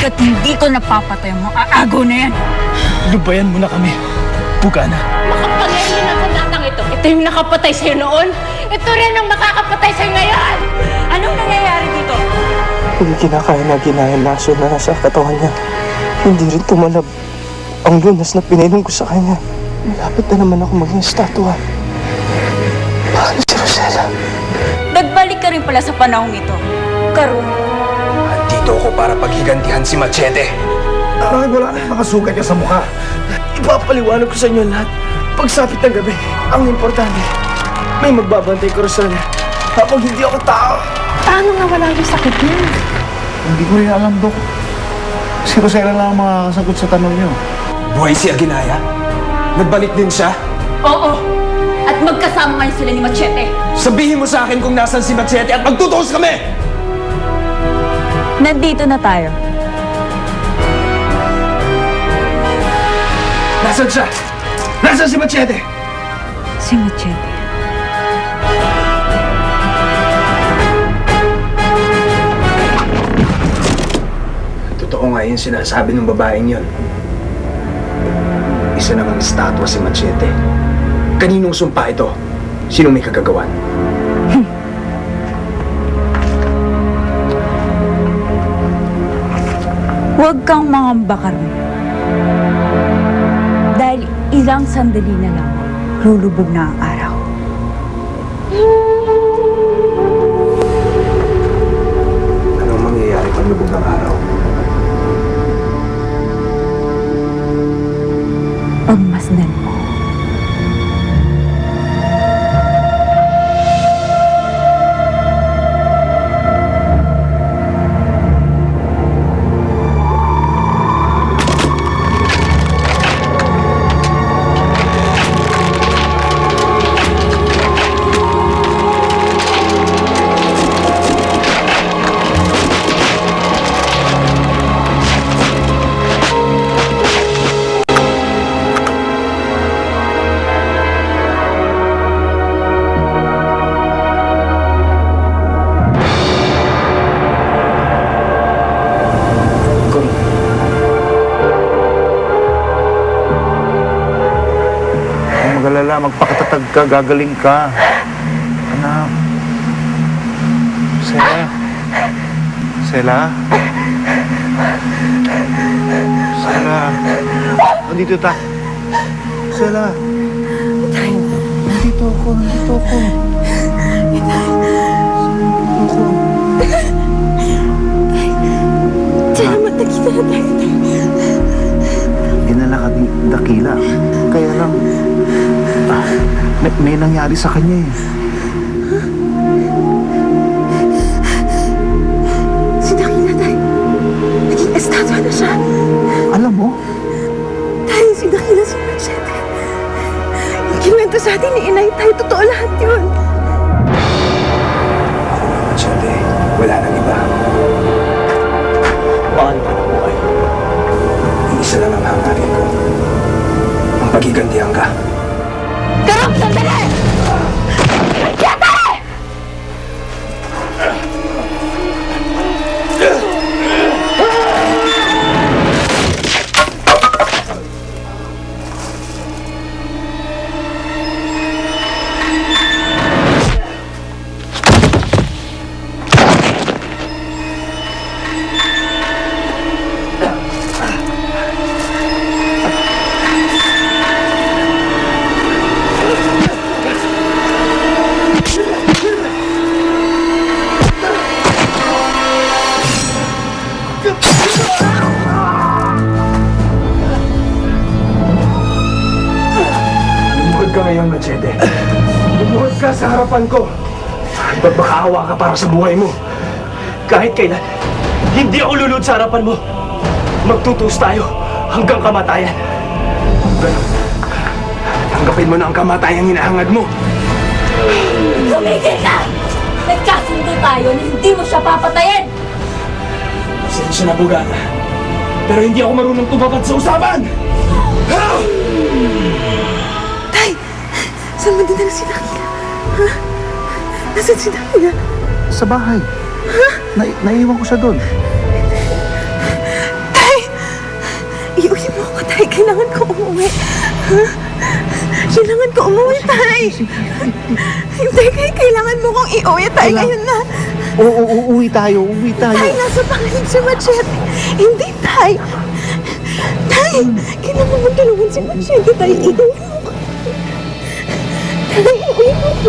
Hanggat hindi ko napapatay ang mga agaw na yan. Lubayan mo na kami. Bugana. Makapangyarihan ang sandatang ito. Ito yung nakapatay sa'yo noon. Ito rin ang makakapatay sa'yo ngayon. Anong nangyayari dito? Hindi kinakaya na ginahil laso na nasa katawan niya. Hindi rin tumalab ang lunas na pinainom ko sa kanya. Malapit na naman ako maging estatwa. Paano si Rosella? Nagbalik ka rin pala sa panahong ito. Karun. Dito ako para paghigantihan si Machete. Bakit wala nang nakasugat niya sa mukha? Ipapaliwanag ko sa inyo lahat. Pagsapit ng gabi, ang importante, may magbabantay ko Rosella habang hindi ako tao. Paano nga wala yung sakit niya? Hindi ko rin alam, Dok. Si Rosella lang ang makakasagot sa tanong niyo. Buhay si Aguinaya? Nagbalik din siya? Oo. At magkasama ngayon sila ni Machete. Sabihin mo sa akin kung nasan si Machete at magtutuos kami! Nandito na tayo. Nasaan siya? Nasaan si Machete? Si Machete. Totoo nga yung sinasabi ng babaeng yun. Isa namang estatwa si Machete. Kaninong sumpa ito? Sino may kagagawan? Huwag kang mangamba, Karun. Dahil ilang sandali na lang, lulubog na ang araw. Anong mangyayari pag lubog ng araw? Pagmasdan mo. Magalala, magpakatatag ka, gagaling ka. Anak. Sela. Sela. Sela. Nandito ta. Sela. Nandito ako, nandito ako. Nandito ako. Salamat, nakita na tayo. Dinala ka ni Dakila. Kaya lang, may nangyari sa kanya eh. Si Dakila, tayo. Naging estatwa na siya. Alam mo, Tayo, si Dakila, si Machete. Yung kinuwento sa atin ni Inay, tayo, totoo lahat yun. Machete, wala nang iba. Paano ka nabuhay? Yung isa lang ang hangarin ko. Ang paghigantihan ka. Karong, sandali! Machete! Lumuhod ka ngayon, Machete. Lumuhod ka sa harapan ko. Magmakaawa ka para sa buhay mo. Kahit kailan, hindi ako lulod sa harapan mo. Magtutuos tayo hanggang kamatayan. Ganun. Tanggapin mo na ang kamatayang hinahangad mo. Tumigil ka! Nagkasundo tayo na hindi mo siya papatayin! Pasensya na, Bugana. Pero hindi ako marunong tumapad sa usapan! Tay, saan mo dinala si Dakila? Ha? Nasaan si Dakila? sa bahay. Naiwan ko siya doon. Tay, kailangan ko umuwi. Ha? Kailangan ko umuwi, Tay. Hindi, kailangan mo kong iuwi, Tay, ngayon na. Oo, uuwi tayo, uuwi tayo. Tay, nasa pangilid si Machete. Hindi, Tay. Tay, kailangan mo tulungan si Machete, Tay. Iuwi mo ko. Tay, iuwi mo ko.